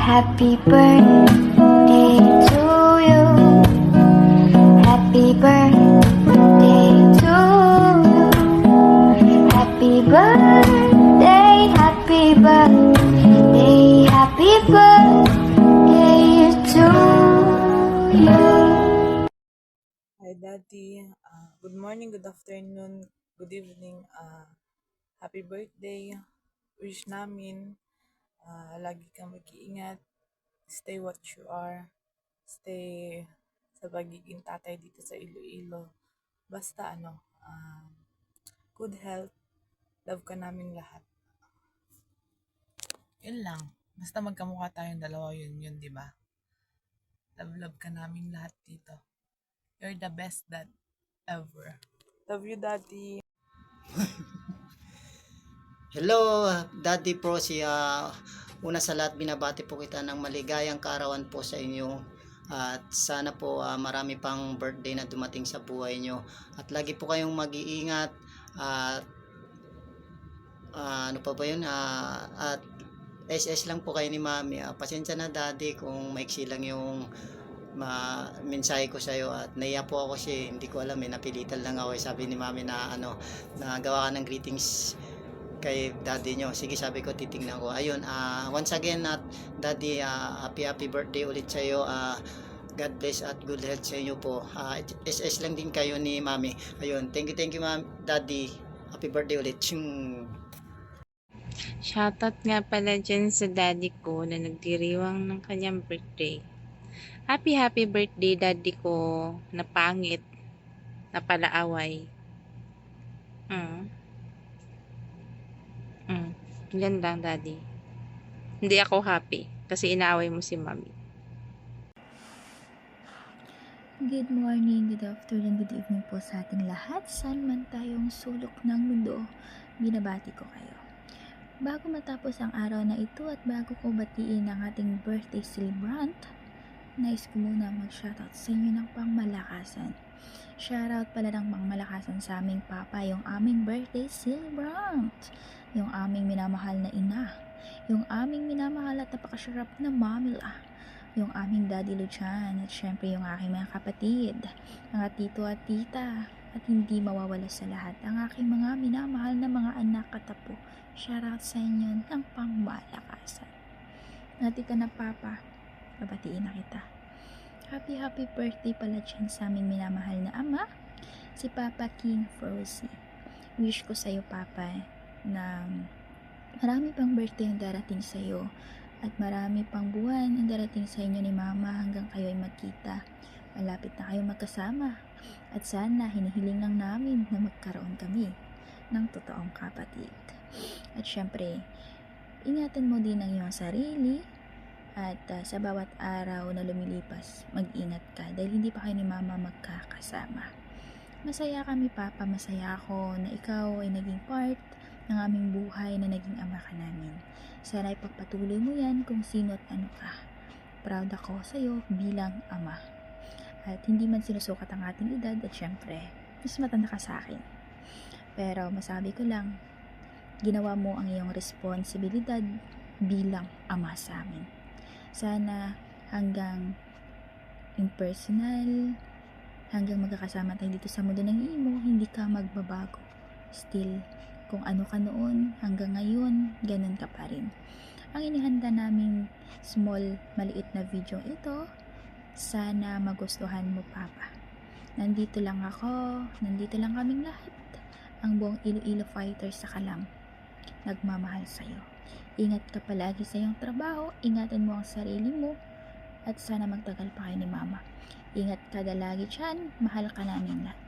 Happy birthday to you. Happy birthday to you. Happy birthday, happy birthday, happy birthday to you. Hi, Daddy. Good morning, good afternoon, good evening. Happy birthday. Wish namin lagi kang mag-iingat. Stay what you are. Stay sa pagiging tatay dito sa Iloilo. Basta good health. Love ka namin lahat. Yun lang. Basta magkamukha tayong dalawa, yun, di ba? Love ka namin lahat dito. You're the best dad ever. Love you, Daddy. Hello, Daddy Prosi. Una sa lahat, binabati po kita ng maligayang kaarawan po sa inyo. At sana po marami pang birthday na dumating sa buhay nyo. At lagi po kayong mag-iingat. At ano pa ba yun? At SS lang po kayo ni Mami. Pasensya na, Daddy, kung maiksi lang yung mensahe ko sa'yo. At naiya po ako kasi hindi ko alam, napilitan lang ako. Sabi ni Mami na na gawa ka ng greetings kay daddy nyo. Sige, sabi ko, titingnan ko. Ayun, once again, daddy, happy birthday ulit sa iyo. God bless at good health sa inyo po. SS lang din kayo ni Mami. Ayun, thank you Ma'am, Daddy. Happy birthday ulit. Shoutout nga pala dyan sa daddy ko na nagdiriwang ng kanyang birthday. Happy birthday daddy ko na pangit, na palaaway. Yan lang daddy. Hindi ako happy kasi inaaway mo si mami. Good morning, good afternoon, good evening po sa ating lahat. Saan man tayong sulok ng mundo, binabati ko kayo. Bago matapos ang araw na ito at bago ko batiin ang ating birthday celebrant, nais ko muna mag-shoutout sa inyo ng pangmalakasan. Shoutout pala ng pangmalakasan sa aming papa, yung aming birthday celebrant, yung aming minamahal na ina, yung aming minamahal at napakasarap na mamila, yung aming daddy Luchan, at syempre yung aking mga kapatid, mga tito at tita, at hindi mawawala sa lahat ang aking mga minamahal na mga anak at apo. Shoutout sa inyo ng pangmalakasan. Nati ka na papa, babatiin na kita. Happy birthday pala dyan sa aming minamahal na ama, si Papa King Frozy. Wish ko sa'yo papa na marami pang birthday ang darating sa'yo at marami pang buwan ang darating sa inyo ni mama hanggang kayo ay magkita. Malapit na kayo magkasama at sana hinihiling lang namin na magkaroon kami ng totoong kapatid. At syempre, ingatan mo din ang iyong sarili at sa bawat araw na lumilipas, mag-ingat ka dahil hindi pa kayo ni mama magkakasama. Masaya kami papa, masaya ako na ikaw ay naging part ng aming buhay, na naging ama ka namin. Sana ipagpatuloy mo yan kung sino at ano ka. Proud ako sa iyo bilang ama. At hindi man sinusukat ang ating edad at syempre, mas matanda ka sa akin. Pero masabi ko lang, ginawa mo ang iyong responsibilidad bilang ama sa amin. Sana hanggang impersonal, hanggang magkakasama tayo dito sa mundo ng imo, hindi ka magbabago. Still, kung ano ka noon, hanggang ngayon, ganun ka pa rin. Ang inihanda naming maliit na video ito, sana magustuhan mo papa. Nandito lang ako, nandito lang kaming lahat, ang buong Iloilo Fighters sa Kalam. Nagmamahal sa'yo. Ingat ka palagi sa iyong trabaho, ingatan mo ang sarili mo, at sana magtagal pa kayo ni mama. Ingat ka lagi dyan, mahal ka namin lahat.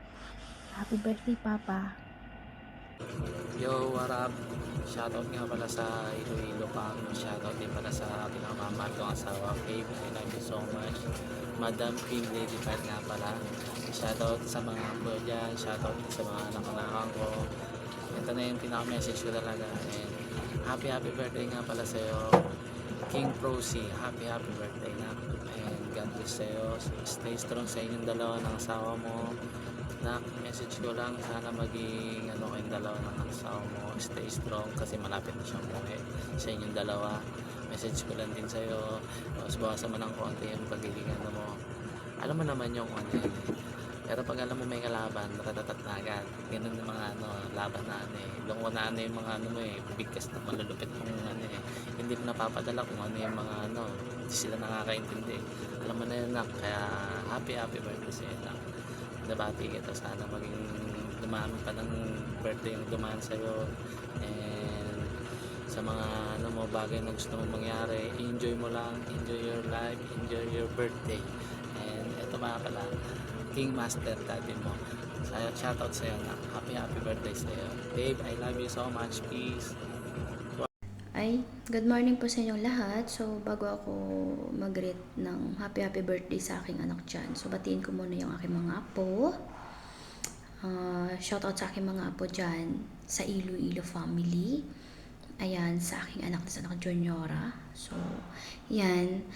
Happy birthday papa. Yo, what up? Shoutout nga pala sa Iloilo Pang. Shoutout din pala sa pinamamahal kong asawa, Fabe. I love you so much. Madam Queen Lady Pat nga pala. Shoutout sa mga po dyan. Shoutout sa mga anak-anakan ko. Ito na yung pinaka-message ko talaga. And happy birthday nga pala sa'yo, King Prosi. Happy birthday na. And God bless sa'yo. Stay strong sa inyong dalawa ng asawa mo. Message ko lang, sana maging kayong dalawa ng asawa mo. Stay strong kasi malapit na siyang umuwi sa inyong dalawa. message ko lang din sa'yo. Bawas-bawasan mo ng konti yung pagiging ano mo. Alam mo naman yung ano yun eh. Pero pag alam mo may kalaban, matatatat na agad. Ganun yung mga ano, laban na ano eh. Doon ko na ano yung mga ano mo eh, bigkas na malulupit mong ano eh. Hindi mo napapadala kung ano yung mga ano, hindi sila nakakaintindi. Alam mo na yun nak, kaya happy birthday sa'yo nak. Nabati kita, sana maging dumami pa ng birthday yung dumaan sa'yo. And sa mga ano mo, bagay na gusto mong mangyari, enjoy mo lang, enjoy your life, enjoy your birthday. And eto mga pala, King Master daddy mo. Shoutout sa'yo na happy birthday sa'yo. Babe, I love you so much. Peace. Ay, good morning po sa inyong lahat. So, bago ako mag-greet ng happy birthday sa aking anak dyan. So, batiin ko muna yung aking mga apo. Shoutout sa aking mga apo dyan sa Iloilo family. Ayan, sa aking anak Juniora. So, yan.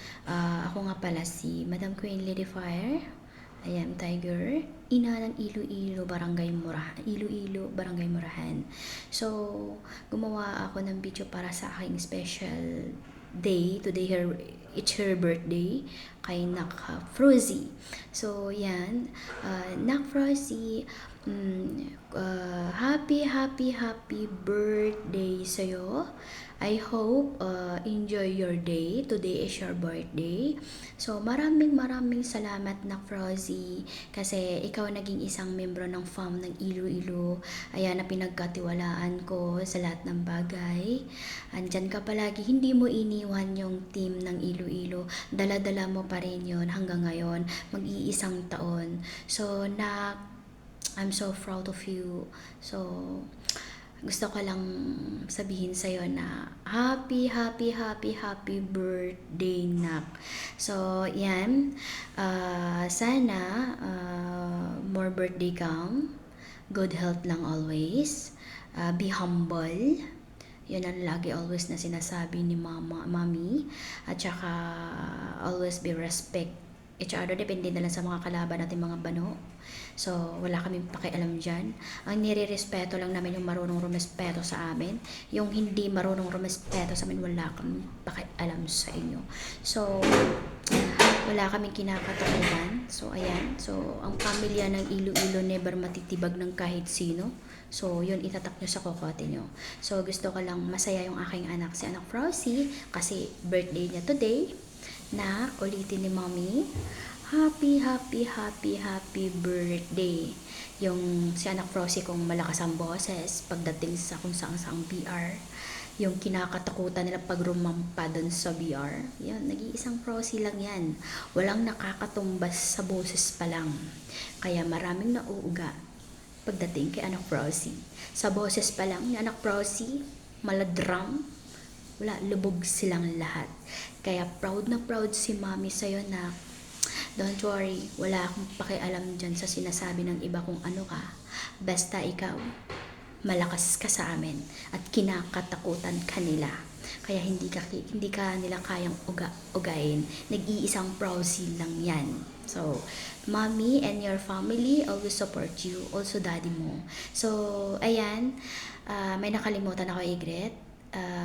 Ako nga pala si Madam Queen Lady Fire. Ayan, Tiger. Ina ng Iloilo, Barangay Murahan. So, gumawa ako ng video para sa aking special day. Today, it's her birthday kay Nak Frozy. So, yan. Nak Frozy, happy birthday sa'yo. I hope enjoy your day. Today is your birthday. So, maraming salamat Nak Frozy kasi ikaw naging isang membro ng fam ng Iloilo. Ayan na pinagkatiwalaan ko sa lahat ng bagay. Andyan ka palagi. Hindi mo iniwan yung team ng Iloilo. Dala-dala mo pa rin yun hanggang ngayon. Mag-iisang taon. So, Nak, I'm so proud of you. So, gusto ko lang sabihin sa'yo na happy birthday, Nak. So, yan. Sana more birthday come. Good health lang always. Be humble. Yun ang lagi always na sinasabi ni mami. At saka always be respect each other. Depende na lang sa mga kalaban natin mga bano. So, wala kaming pakialam dyan. Ang nire-respeto lang namin yung marunong rumespeto sa amin. Yung hindi marunong rumespeto sa amin, wala kaming pakialam sa inyo. So, wala kaming kinakatakutan. So, ayan. So, ang pamilya ng Iloilo never matitibag ng kahit sino. So, yun itatak nyo sa kokote nyo. So, gusto ko lang masaya yung aking anak, si Anak Frozy, kasi birthday niya today. Na, ulitin ni Mommy, happy birthday. Yung si Anak Frozy kung malakas ang boses pagdating sa kung saan BR. Yung kinakatakutan nila pag rumampa dun sa BR. Yan, nag-iisang Frozy lang yan. Walang nakakatumbas sa boses pa lang. Kaya maraming nauuga pagdating kay Anak Frozy. Sa boses pa lang ni Anak Frozy, maladram, wala, lubog silang lahat. Kaya proud na proud si Mami sa'yo na don't worry, wala akong pakialam dyan sa sinasabi ng iba kung ano ka. Basta ikaw, malakas ka sa amin at kinakatakutan ka nila. Kaya hindi ka nila kayang ugain. Nag-iisang Frozy lang yan. So, Mommy and your family always support you. Also, daddy mo. So, ayan. May nakalimutan ako i-greet.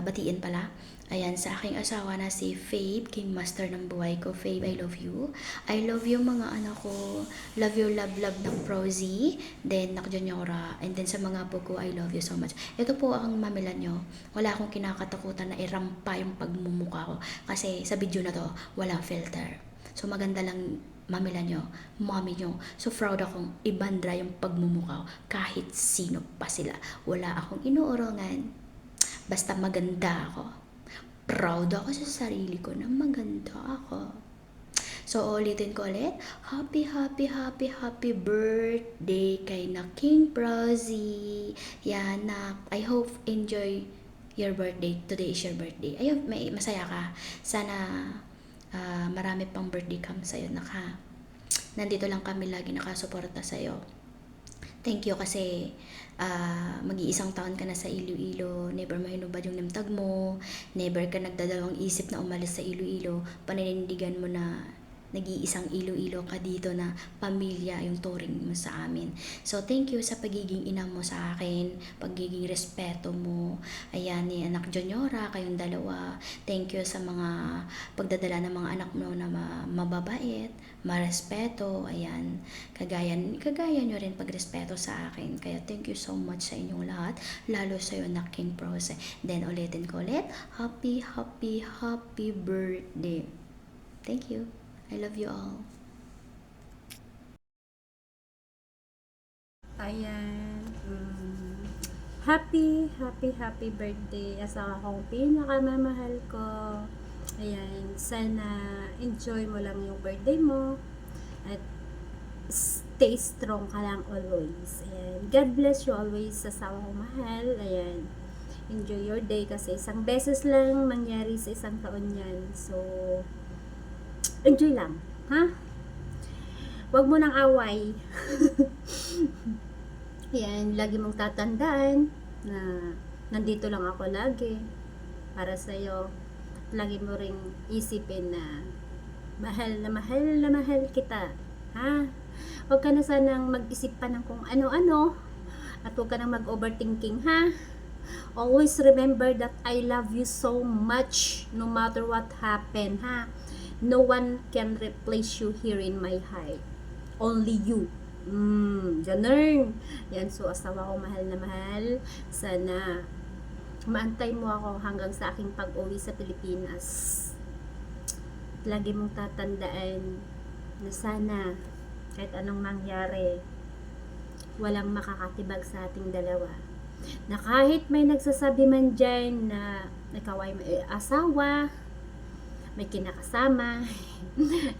Batiin pala. Ayan, sa aking asawa na si Fabe, King Master ng buhay ko. Fabe, I love you. I love you mga anak ko. Love you, love ng Frozy. Then, Nak Juniora. And then sa mga apo ko, I love you so much. Ito po ang mamila nyo. Wala akong kinakatakutan na irampa yung pagmumukha ko. Kasi sa video na to, walang filter. So, maganda lang mamila nyo, mommy nyo. So, proud akong ibandra yung pagmumukha ko. Kahit sino pa sila. Wala akong inuurongan. Basta maganda ako. Proud ako sa sarili ko na maganda ako. So, ulitin ko ulit. Happy birthday kay na King Frozy. Yan, Nak. I hope enjoy your birthday. Today is your birthday. Ayun, masaya ka. Sana marami pang birthday come sa'yo, Nak, ha. Nandito lang kami lagi nakasuporta sa'yo. Thank you kasi mag-iisang taon ka na sa Iloilo, never mo hinubad yung nimtag mo, never ka nagdadalawang isip na umalis sa Iloilo, paninindigan mo na nag-iisang Iloilo ka dito na pamilya yung turing mo sa amin. So, thank you sa pagiging ina mo sa akin, pagiging respeto mo. Ayan, ni anak Juniora, kayong dalawa. Thank you sa mga pagdadala ng mga anak mo na mababait, marespeto. Ayan, kagaya nyo rin pagrespeto sa akin. Kaya thank you so much sa inyong lahat, lalo sa iyo, anak King Prose. Then, ulitin ko ulit, happy, happy, happy birthday. Thank you. I love you all. Ayan. Happy birthday. Asawa kong pinakamamahal ko. Ayan. Sana enjoy mo lang yung birthday mo. At stay strong ka lang always. Ayan. God bless you always, asawa kong mahal. Ayan. Enjoy your day kasi isang beses lang mangyari sa isang taon yan. So, enjoy lang. Ha? Huwag mo nang away. Yan, lagi mong tatandaan na nandito lang ako lagi para sa'yo. Lagi mo ring isipin na mahal na mahal kita. Ha? Huwag ka na sanang mag-isip pa ng kung ano-ano at huwag ka nang mag-overthinking, ha? Always remember that I love you so much no matter what happen, ha? No one can replace you here in my heart. Only you. Ganun. Yan, so asawa ko mahal na mahal. Sana maantay mo ako hanggang sa aking pag-uwi sa Pilipinas. Lagi mong tatandaan na sana kahit anong mangyari, walang makakatibag sa ating dalawa. Na kahit may nagsasabi man dyan na ikaw ay may asawa, may kinakasama,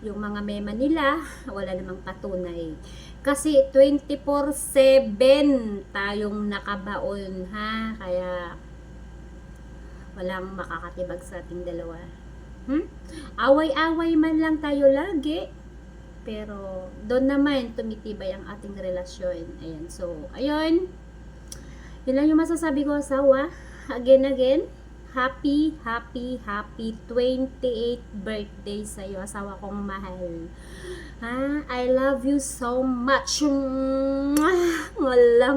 yung mga mema nila, wala namang patunay. Kasi 24/7 tayong nakabaon, ha? Kaya walang makakatibag sa ating dalawa. Away-away man lang tayo lagi, pero doon naman tumitibay ang ating relasyon. Ayan, so, ayun. Yun lang yung masasabi ko, asawa. Again, happy 28th birthday sa'yo, asawa kong mahal. Ha? I love you so much. Wala.